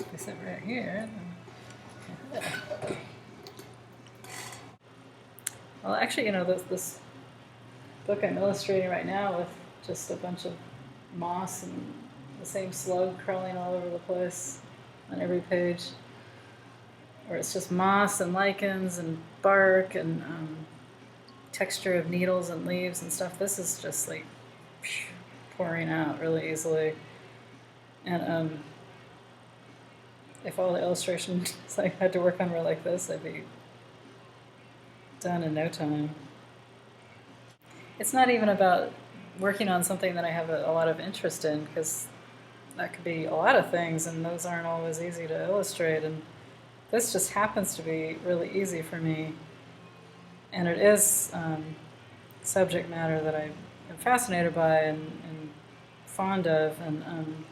I sit right here. Well, actually, you know, this book I'm illustrating right now with just a bunch of moss and the same slug crawling all over the place on every page, where it's just moss and lichens and bark and texture of needles and leaves and stuff. This is just like pouring out really easily. And if all the illustrations I had to work on were like this, I'd be done in no time. It's not even about working on something that I have a lot of interest in, because that could be a lot of things, and those aren't always easy to illustrate. And this just happens to be really easy for me. And it is subject matter that I am fascinated by and fond of. And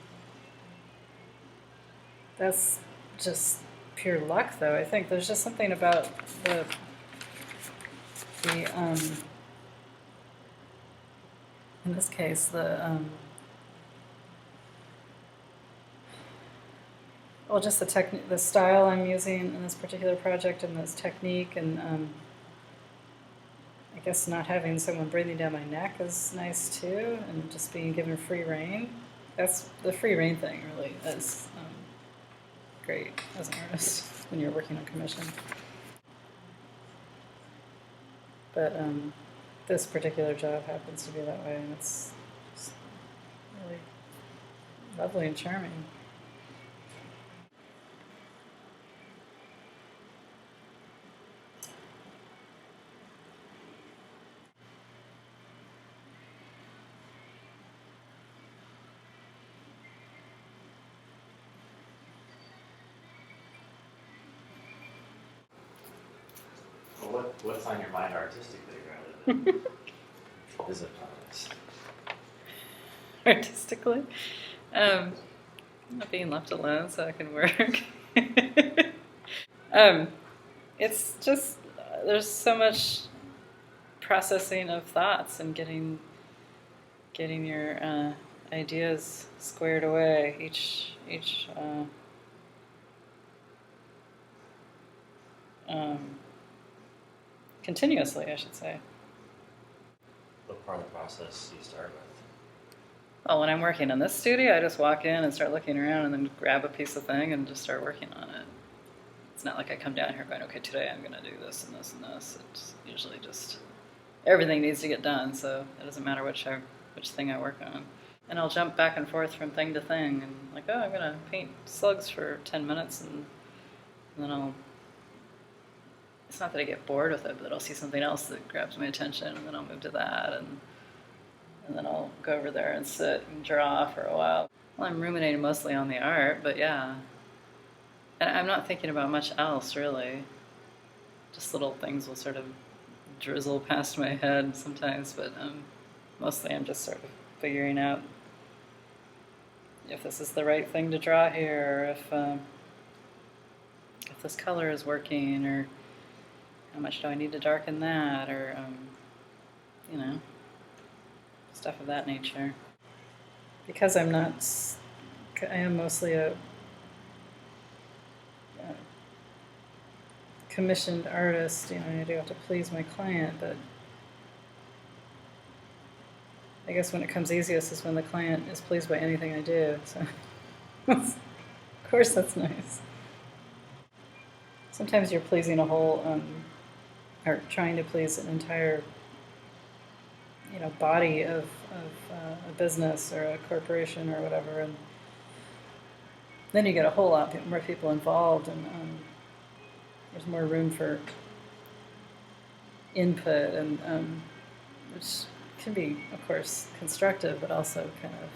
that's just pure luck, though. I think there's just something about the in this case, well, just the style I'm using in this particular project, and this technique, and I guess not having someone breathing down my neck is nice too, and just being given free rein. That's the free rein thing, really, is great as an artist when you're working on commission. But this particular job happens to be that way, and it's just really lovely and charming. Well, what's on your mind artistically rather than visibleness? Artistically? Not being left alone so I can work. It's just, there's so much processing of thoughts and getting your ideas squared away. Each continuously, I should say. What part of the process do you start with? Well, when I'm working in this studio, I just walk in and start looking around and then grab a piece of thing and just start working on it. It's not like I come down here going, okay, today I'm going to do this and this and this. It's usually just everything needs to get done, so it doesn't matter which thing I work on. And I'll jump back and forth from thing to thing, and like, oh, I'm going to paint slugs for 10 minutes, and then it's not that I get bored with it, but I'll see something else that grabs my attention, and then I'll move to that, and then I'll go over there and sit and draw for a while. Well, I'm ruminating mostly on the art, but yeah. And I'm not thinking about much else, really. Just little things will sort of drizzle past my head sometimes, but mostly I'm just sort of figuring out if this is the right thing to draw here, or if this color is working, or how much do I need to darken that, or, you know, stuff of that nature. Because I am mostly a commissioned artist, you know, I do have to please my client, but I guess when it comes easiest is when the client is pleased by anything I do, so of course that's nice. Sometimes you're pleasing a whole, or trying to please an entire, you know, body of a business or a corporation or whatever, and then you get a whole lot more people involved, and there's more room for input, and which can be, of course, constructive, but also kind of,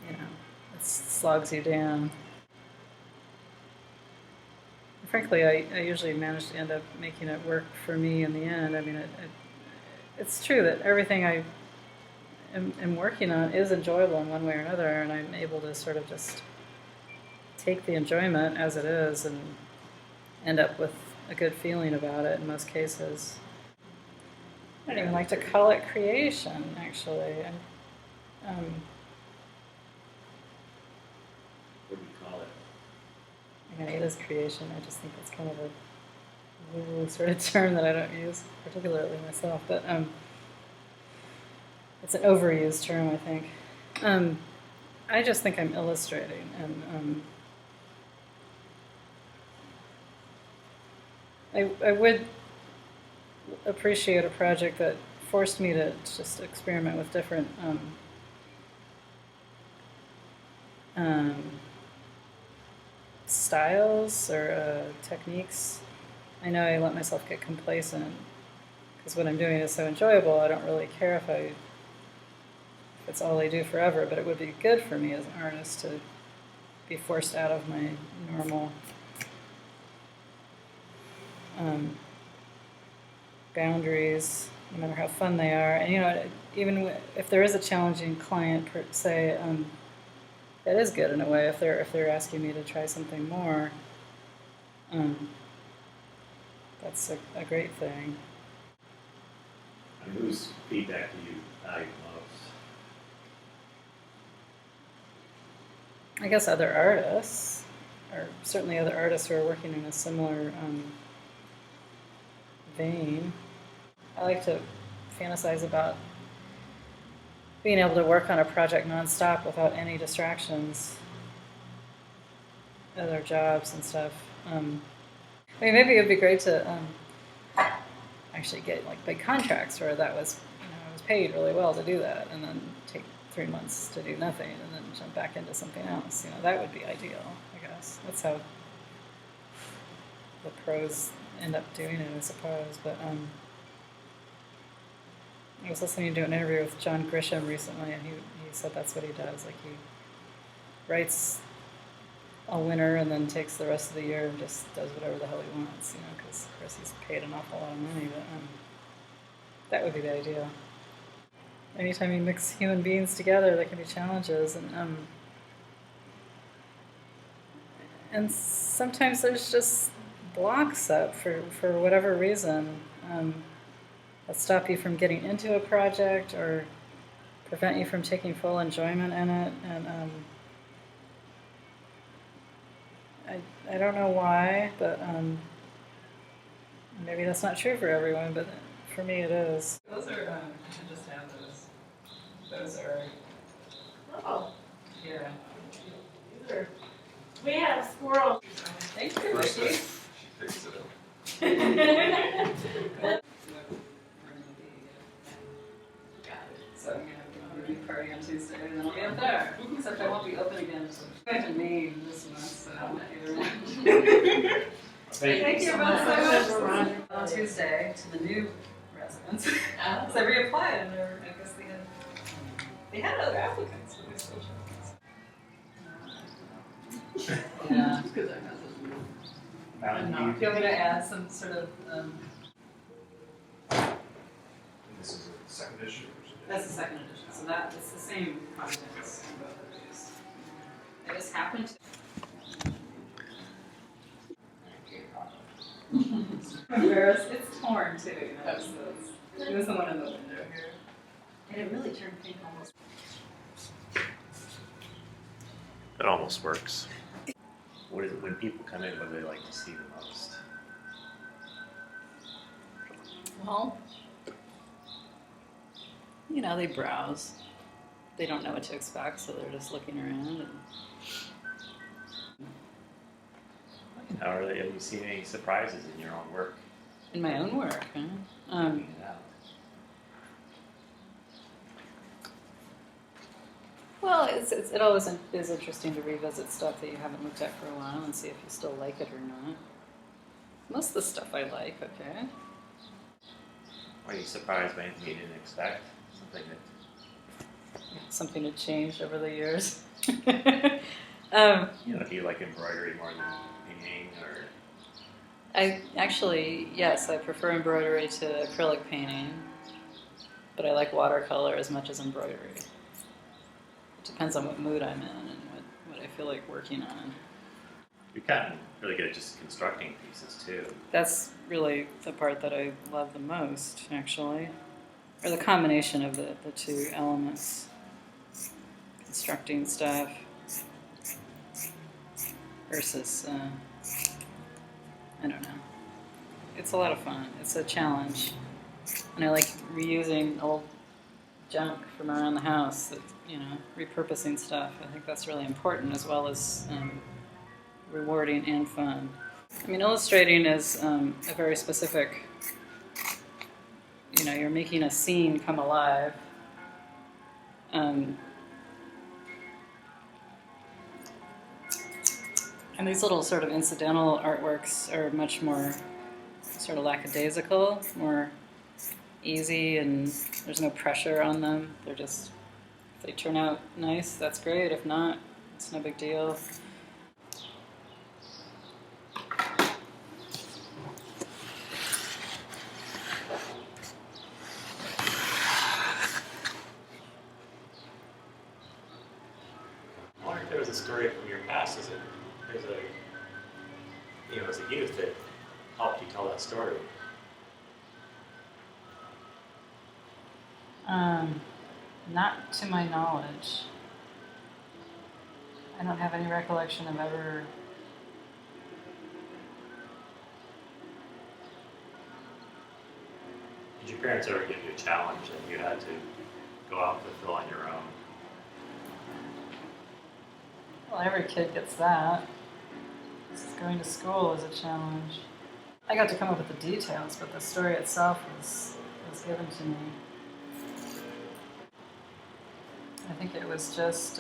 you know, it slogs you down. Frankly, I usually manage to end up making it work for me in the end. I mean, it's true that everything I am working on is enjoyable in one way or another, and I'm able to sort of just take the enjoyment as it is and end up with a good feeling about it in most cases. I don't even like to call it creation, actually. Again, it is creation. I just think it's kind of a woo-woo sort of term that I don't use particularly myself, but it's an overused term, I think. I just think I'm illustrating, and I would appreciate a project that forced me to just experiment with different styles or techniques. I know I let myself get complacent because what I'm doing is so enjoyable. I don't really care if it's all I do forever, but it would be good for me as an artist to be forced out of my normal boundaries, no matter how fun they are. And even if there is a challenging client per se, that is good in a way. If they're asking me to try something more, that's a great thing. And whose feedback do you value most? I guess other artists, or certainly other artists who are working in a similar vein. I like to fantasize about being able to work on a project nonstop without any distractions, other jobs and stuff. I mean, maybe it would be great to actually get like big contracts where that was, I was paid really well to do that, and then take 3 months to do nothing, and then jump back into something else. That would be ideal, I guess. That's how the pros end up doing it, I suppose. But I was listening to an interview with John Grisham recently, and he said that's what he does. Like, he writes a winter and then takes the rest of the year and just does whatever the hell he wants, because of course he's paid an awful lot of money, but that would be the idea. Anytime you mix human beings together, there can be challenges, and sometimes there's just blocks up for whatever reason that stop you from getting into a project or prevent you from taking full enjoyment in it, and I don't know why, but maybe that's not true for everyone, but for me it is. Those are, I just have those. Those are, Oh, yeah. these are, we have squirrels. Thank you, Ricky. She fixed it up. So I'm going to have a movie party on Tuesday, and then I'll be up there. Except I won't be open again. I have to name this month, so I'll let you around. Thank you both so much. On Tuesday to the new residents. So I reapplied, and I guess they had other applicants, but they still chose. Yeah. Because I know. Do you want me to add some sort of? This is a second issue. That's the second edition, so it's the same contents in both of these. I just happened to. It's torn too, so it was the one in the window here. And it really turned pink almost. It almost works. What is it when people come in? What do they like to see the most? Well, they browse. They don't know what to expect, so they're just looking around. Have you seen any surprises in your own work? In my own work, huh? Looking it out. Well, it always is interesting to revisit stuff that you haven't looked at for a while and see if you still like it or not. Most of the stuff I like, okay. Are you surprised by anything you didn't expect? Something had changed over the years. Do you like embroidery more than painting, or? Yes, I prefer embroidery to acrylic painting, but I like watercolor as much as embroidery. It depends on what mood I'm in and what I feel like working on. You've gotten really good at just constructing pieces too. That's really the part that I love the most, actually. Or the combination of the two elements. Constructing stuff. versus, I don't know. It's a lot of fun. It's a challenge. And I like reusing old junk from around the house, that, repurposing stuff. I think that's really important, as well as rewarding and fun. I mean, illustrating is a very specific, you're making a scene come alive. And these little sort of incidental artworks are much more sort of lackadaisical, more easy, and there's no pressure on them. They're just, if they turn out nice, that's great. If not, it's no big deal. I wonder if there was a story from your past as a youth that helped you tell that story. Not to my knowledge. I don't have any recollection of ever. Did your parents ever give you a challenge and you had to go out and fulfill on your own? Well, every kid gets that. Going to school is a challenge. I got to come up with the details, but the story itself was given to me. I think it was just,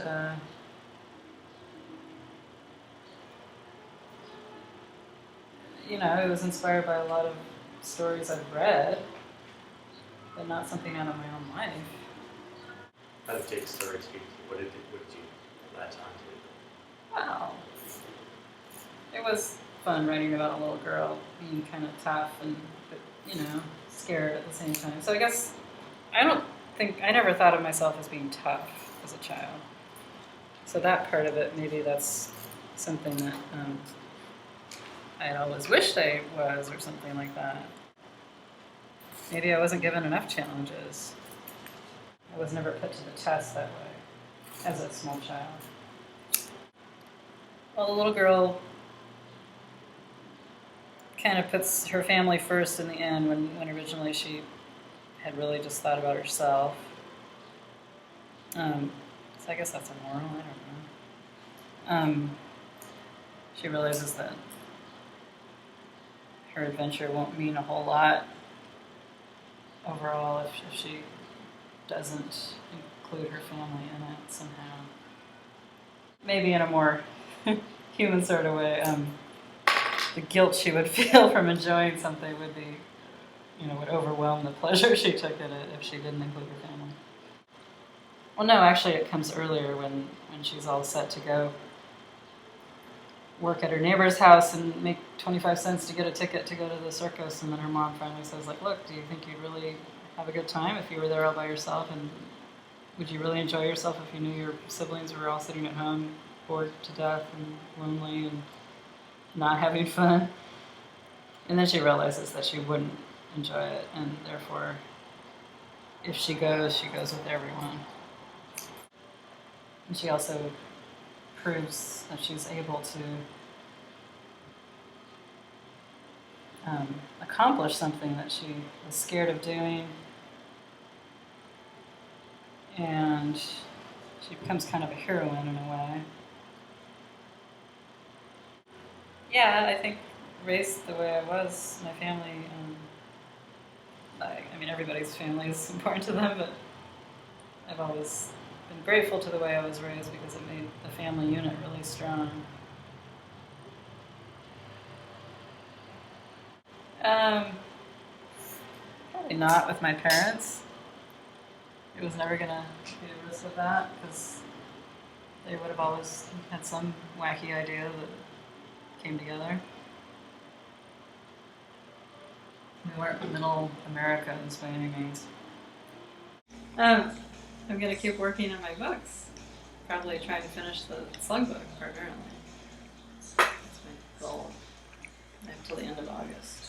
it was inspired by a lot of stories I've read, but not something out of my own life. How did Jake's story speak to you? What did you at that time do? Wow. It was fun writing about a little girl being kind of tough and, scared at the same time. So I guess I never thought of myself as being tough as a child. So that part of it, maybe that's something that I had always wished I was, or something like that. Maybe I wasn't given enough challenges. I was never put to the test that way as a small child. Well, the little girl kind of puts her family first in the end, when originally she had really just thought about herself. So I guess that's a moral, I don't know. She realizes that her adventure won't mean a whole lot overall if she doesn't include her family in it somehow. Maybe in a more human sort of way. The guilt she would feel from enjoying something would be, would overwhelm the pleasure she took in it if she didn't include her family. Well, no, actually it comes earlier when she's all set to go work at her neighbor's house and make 25 cents to get a ticket to go to the circus, and then her mom finally says, look, do you think you'd really have a good time if you were there all by yourself, and would you really enjoy yourself if you knew your siblings were all sitting at home bored to death and lonely and not having fun? And then she realizes that she wouldn't enjoy it, and therefore if she goes with everyone. And she also proves that she's able to accomplish something that she was scared of doing, and she becomes kind of a heroine in a way. Yeah, I think raised the way I was, my family, everybody's family is important to them, but I've always been grateful to the way I was raised because it made the family unit really strong. Probably not with my parents. It was never going to be a risk with that because they would have always had some wacky idea that came together. We weren't middle Americans by any means. I'm going to keep working on my books. Probably try to finish the Slug book primarily. That's my goal. I have till the end of August.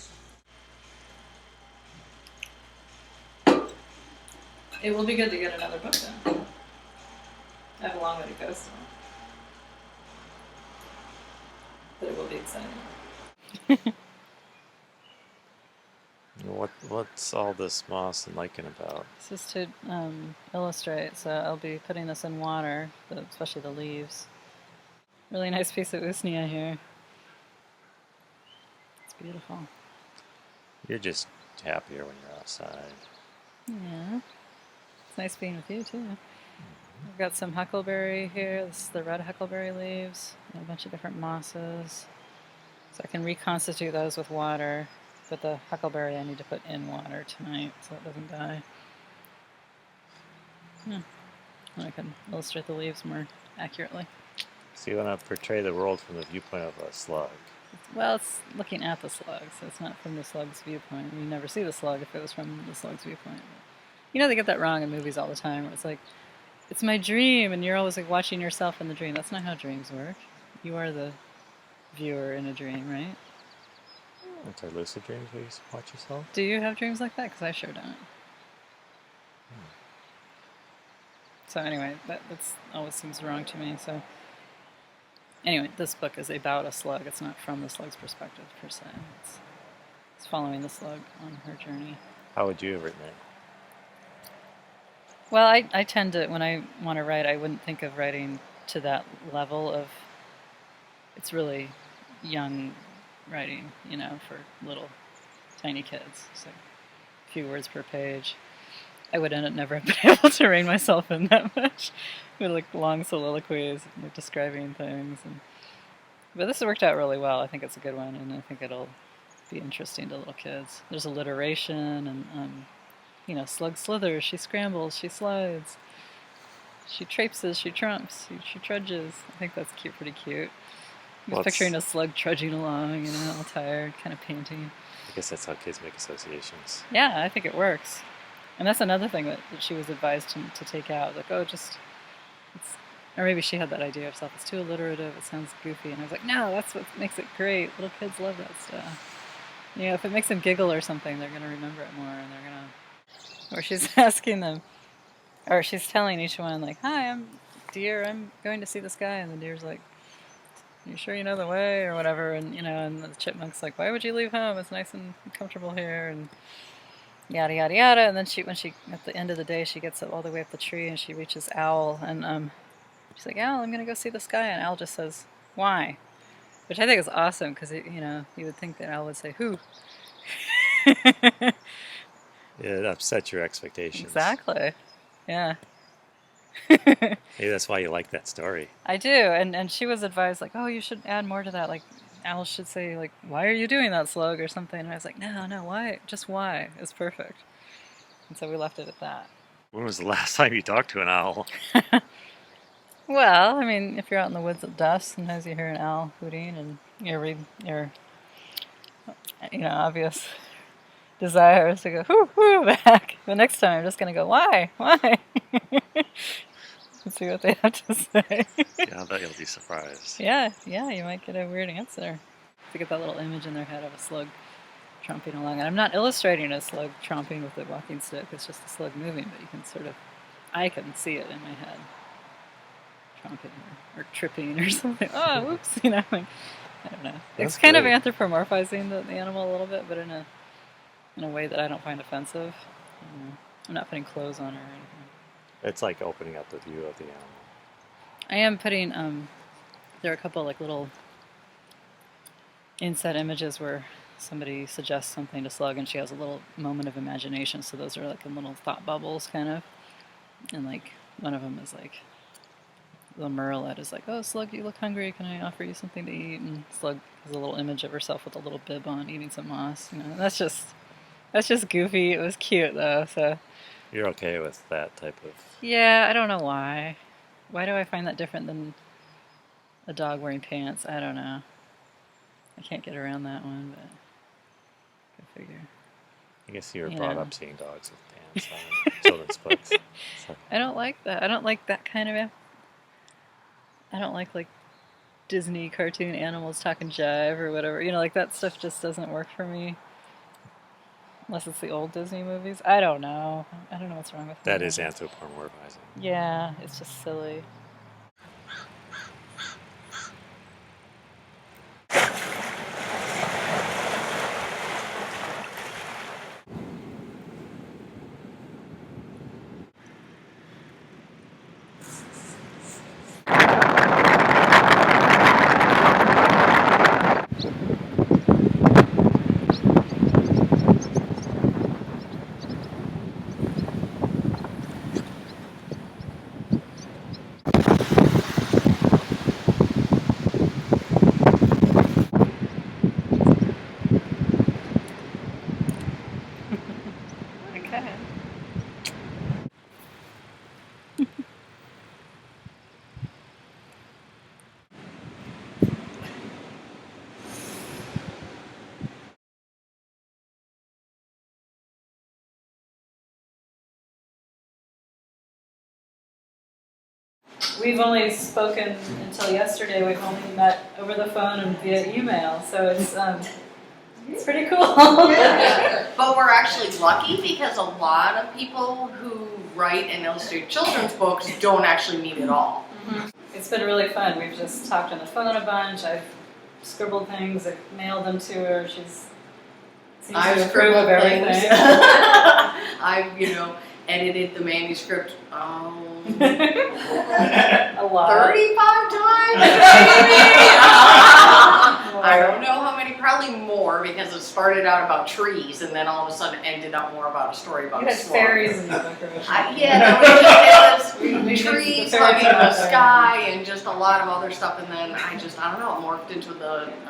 It will be good to get another book done. I have a long way to go still. But it will be exciting. What's all this moss and lichen about? This is to illustrate, so I'll be putting this in water, especially the leaves. Really nice piece of usnea here. It's beautiful. You're just happier when you're outside. Yeah. It's nice being with you, too. I've got some huckleberry here. This is the red huckleberry leaves. And a bunch of different mosses. So I can reconstitute those with water. But the huckleberry I need to put in water tonight so it doesn't die. And I can illustrate the leaves more accurately. So you want to portray the world from the viewpoint of a slug. Well, it's looking at the slug, so it's not from the slug's viewpoint. You never see the slug if it was from the slug's viewpoint. You know, they get that wrong in movies all the time, where it's like, it's my dream, and you're always like watching yourself in the dream. That's not how dreams work. You are the viewer in a dream, right? It's our lucid dreams where you watch yourself. Do you have dreams like that? Because I sure don't. So anyway, that's always seems wrong to me. So anyway, this book is about a slug. It's not from the slug's perspective per se. It's following the slug on her journey. How would you have written it? Well, I tend to, when I want to write, I wouldn't think of writing to that level of, it's really young writing, you know, for little tiny kids. So a few words per page. I would end up never being able to rein myself in that much with like long soliloquies, like describing things. But this worked out really well. I think it's a good one, and I think it'll be interesting to little kids. There's alliteration, and you know, slug slithers, she scrambles, she slides, she traipses, she trumps, she trudges. I think that's cute, pretty cute. I'm just picturing a slug trudging along, you know, all tired, kind of panting. I guess that's how kids make associations. Yeah, I think it works. And that's another thing that she was advised to take out. Like, or maybe she had that idea herself. It's too alliterative, it sounds goofy. And I was like, no, that's what makes it great. Little kids love that stuff. You know, if it makes them giggle or something, they're going to remember it more, and they're going to... Or she's asking them, or she's telling each one, like, hi, I'm deer, I'm going to see this guy. And the deer's like, you sure you know the way, or whatever. And, you know, and the chipmunk's like, why would you leave home? It's nice and comfortable here, and yada, yada, yada. And then when she, at the end of the day, she gets all the way up the tree, and she reaches Owl, and she's like, Owl, I'm going to go see this guy. And Owl just says, why? Which I think is awesome, because, you know, you would think that Owl would say, who? Yeah, it upsets your expectations. Exactly. Yeah. Maybe that's why you like that story. I do, and she was advised, like, oh, you should add more to that. Like, Owl should say, like, why are you doing that, Slug, or something. And I was like, no, why? Just why is perfect. And so we left it at that. When was the last time you talked to an owl? Well, I mean, if you're out in the woods at dusk, sometimes you hear an owl hooting, and your you know, obvious desire is to go, whoo, back. The next time, I'm just going to go, why? And see what they have to say. Yeah, I bet you'll be surprised. Yeah, you might get a weird answer. To get that little image in their head of a slug tromping along. And I'm not illustrating a slug tromping with a walking stick, it's just a slug moving, but you can I can see it in my head. Tromping or tripping or something. Oh, whoops, you know, I don't know. It's kind of anthropomorphizing the animal a little bit, but in a way that I don't find offensive. I'm not putting clothes on her or anything. It's like opening up the view of the animal. I am putting, there are a couple like little inset images where somebody suggests something to Slug and she has a little moment of imagination, so those are like in little thought bubbles kind of. And like one of them is like, the Merlet is like, oh, Slug, you look hungry, can I offer you something to eat? And Slug has a little image of herself with a little bib on eating some moss, you know. And that's just goofy. It was cute though, so. You're okay with that type of... Yeah, I don't know why. Why do I find that different than a dog wearing pants? I don't know. I can't get around that one, but go figure. I guess you were brought up seeing dogs with pants on children's books. So. I don't like that. I don't like that kind of... I don't like Disney cartoon animals talking jive or whatever. You know, like that stuff just doesn't work for me. Unless it's the old Disney movies. I don't know. I don't know what's wrong with that. That is anthropomorphizing. Yeah, it's just silly. we've only spoken until yesterday. We've only met over the phone and via email, so it's pretty cool. But we're actually lucky because a lot of people who write and illustrate children's books don't actually meet at all. Mm-hmm. It's been really fun. We've just talked on the phone a bunch. I've scribbled things. I've mailed them to her. Seems I've to approve of scribbled everything. things. I've, edited the manuscript A lot. 35 times, I don't know how many, probably more, because it started out about trees and then all of a sudden ended up more about a story about You a had slug. fairies in the book originally. We just We trees, mixed the fairies hugging the together. sky, and just a lot of other stuff. And then I don't know, it morphed into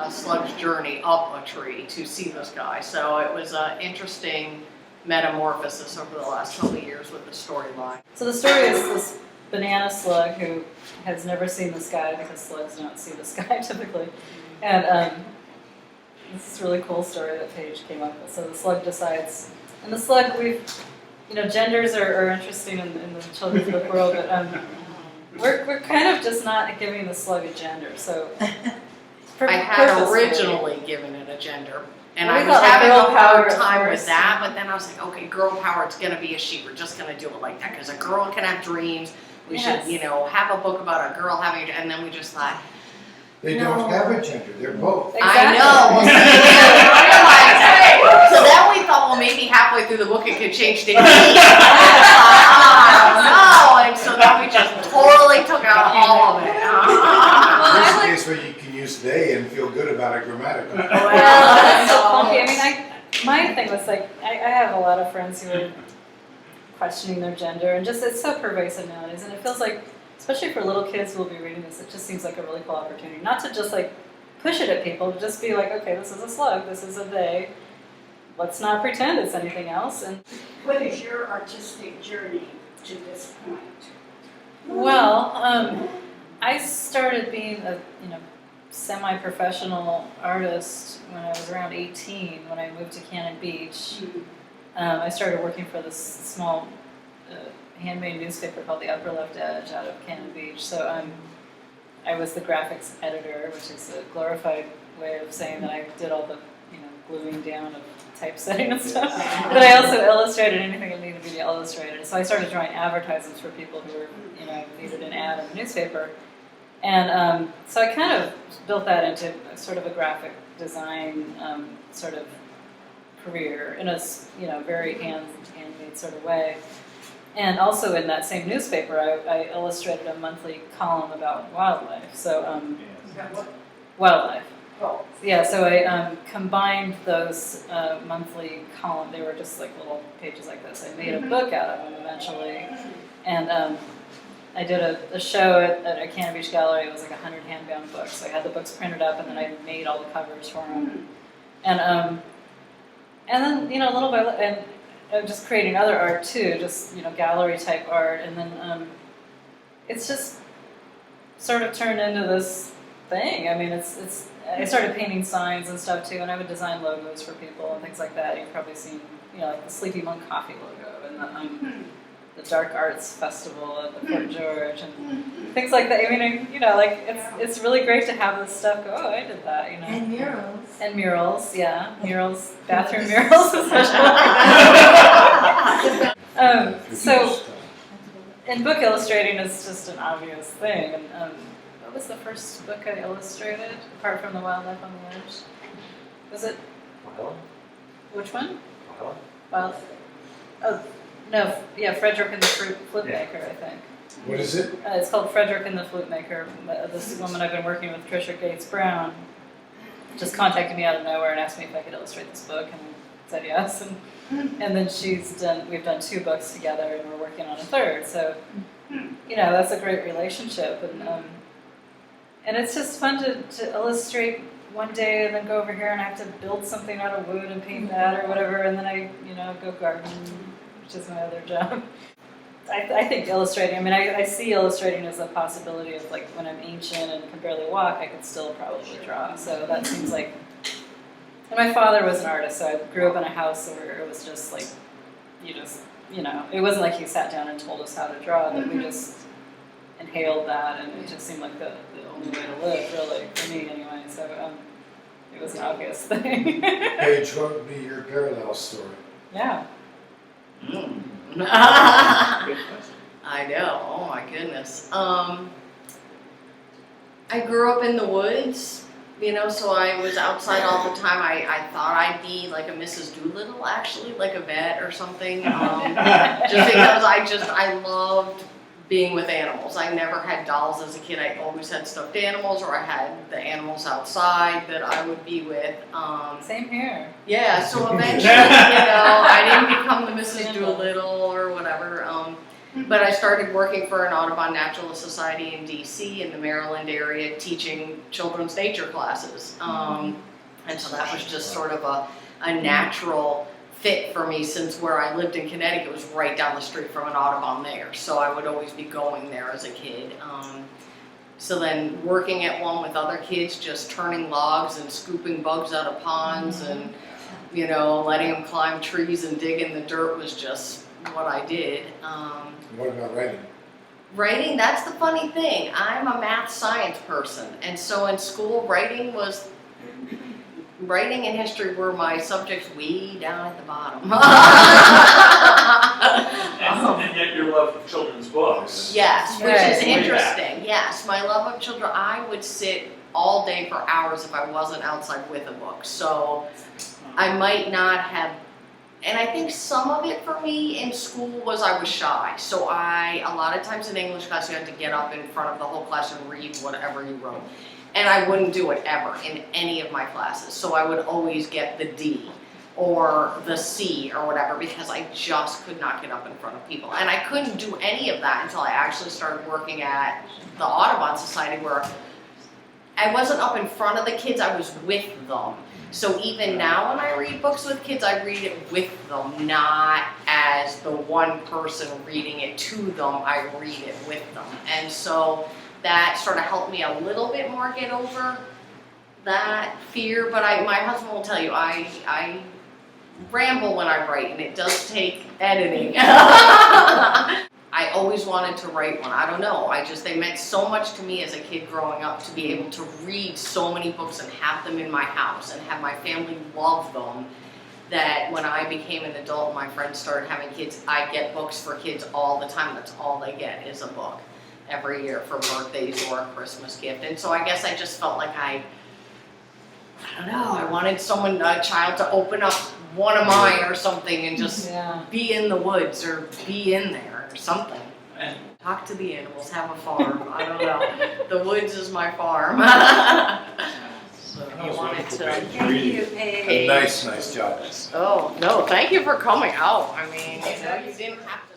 a slug's journey up a tree to see this guy. So it was an interesting metamorphosis over the last couple of years with the storyline. So the story is this banana slug who has never seen the sky because slugs don't see the sky typically. And this is a really cool story that Paige came up with. So the slug decides, and the slug, genders are interesting in the children's book world, but we're kind of just not giving the slug a gender. So I had purposefully. originally given it a gender. And Well, I we was thought, like, having girl a hard power at time with first. that, but then I was like, okay, girl power, it's going to be a she. We're just going to do it like that because a girl can have dreams. We Yes. should, have a book about a girl having, and then we just thought, They No. don't have a gender, they're both. Exactly. I know. Well, see, we didn't realize it. So then we thought, well, maybe halfway through the book it could change to he. No, and so then we just totally took out all of it. There's a case where you can use they and feel good about it grammatically. Well, that's so funky. I mean, my thing was like, I have a lot of friends who are questioning their gender, and just it's so pervasive nowadays, and it feels like, especially for little kids who will be reading this, it just seems like a really cool opportunity. Not to just like push it at people, but just be like, okay, this is a slug, this is a they. Let's not pretend it's anything else. And What is your artistic journey to this point? well, I started being a semi-professional artist when I was around 18, when I moved to Cannon Beach. I started working for this small handmade newspaper called the Upper Left Edge out of Cannon Beach. So I was the graphics editor, which is a glorified way of saying that I did all the gluing down of typesetting and stuff. But I also illustrated anything that needed to be illustrated. So I started drawing advertisements for people who were needed an ad in the newspaper. And so I kind of built that into sort of a graphic design sort of career in a very handmade sort of way. And also in that same newspaper, I illustrated a monthly column about wildlife. So wildlife. Oh. Yeah, so I combined those monthly columns. They were just like little pages like this. I made a book out of them eventually. And I did a show at a Cannon Beach gallery. It was like 100 hand-bound books. So I had the books printed up, and then I made all the covers for them. And then little by little, and I'm just creating other art too, just gallery type art. And then it's just sort of turned into this thing. I mean, it's. I started painting signs and stuff too, and I would design logos for people and things like that. You've probably seen, like the Sleepy Monk Coffee logo and the Dark Arts Festival at the Fort George and things like that. I mean, it's really great to have this stuff go. Oh, I did that, And murals. And murals, yeah, murals, bathroom murals especially. So, and book illustrating is just an obvious thing. And what was the first book I illustrated, apart from The Wildlife on the Edge? Was it, which one? Wild. Oh, no, yeah, Frederick and the Flute Maker, I think. What is it? It's called Frederick and the Flute Maker. This woman I've been working with, Tricia Gates Brown, just contacted me out of nowhere and asked me if I could illustrate this book, and I said yes. And then we've done 2 books together, and we're working on a 3rd. So, that's a great relationship, and it's just fun to illustrate one day and then go over here and I have to build something out of wood and paint that or whatever, and then I go garden, which is my other job. I think illustrating, I see illustrating as a possibility of like when I'm ancient and can barely walk, I could still probably draw. So that seems like, and my father was an artist, so I grew up in a house where it was just like, it wasn't like he sat down and told us how to draw, but we just inhaled that, and it just seemed like the only way to live, really, for me anyway. So it was an obvious thing. Paige, what would be your parallel story? Yeah. Mm. Good question. I know. Oh my goodness. I grew up in the woods, you know, so I was outside all the time. I thought I'd be like a Mrs. Doolittle, actually, like a vet or something. Just because I loved being with animals. I never had dolls as a kid. I always had stuffed animals, or I had the animals outside that I would be with. Same here. Yeah, so eventually, I didn't become the Mrs. Doolittle or whatever. But I started working for an Audubon Naturalist Society in DC in the Maryland area, teaching children's nature classes. And so that was just sort of a natural fit for me, since where I lived in Connecticut was right down the street from an Audubon there. So I would always be going there as a kid. So then working at one with other kids, just turning logs and scooping bugs out of ponds and, letting them climb trees and dig in the dirt was just what I did. What about writing? Writing, that's the funny thing. I'm a math science person. And so in school, writing and history were my subjects way down at the bottom. And yet your love of children's books. Yes, which Right. is interesting. Yes, my love of children. I would sit all day for hours if I wasn't outside with a book. So I might not have, and I think some of it for me in school was I was shy. So a lot of times in English class, you had to get up in front of the whole class and read whatever you wrote. And I wouldn't do it ever in any of my classes. So I would always get the D or the C or whatever, because I just could not get up in front of people. And I couldn't do any of that until I actually started working at the Audubon Society, where I wasn't up in front of the kids, I was with them. So even now when I read books with kids, I read it with them, not as the one person reading it to them, I read it with them. And so that sort of helped me a little bit more get over that fear. But my husband will tell you, I ramble when I write, and it does take editing. I always wanted to write one. I don't know. They meant so much to me as a kid growing up, to be able to read so many books and have them in my house and have my family love them, that when I became an adult and my friends started having kids, I get books for kids all the time. That's all they get is a book every year for birthdays or a Christmas gift. And so I guess I just felt like I don't know, I wanted a child to open up one of mine or something and just be in the woods or be in there or something. Talk to the animals, have a farm. I don't know. The woods is my farm. So That you was wanted wonderful, to. Paige. Thank Really. you, Paige. Nice job. Oh, no, thank you for coming out. I mean, you didn't have to.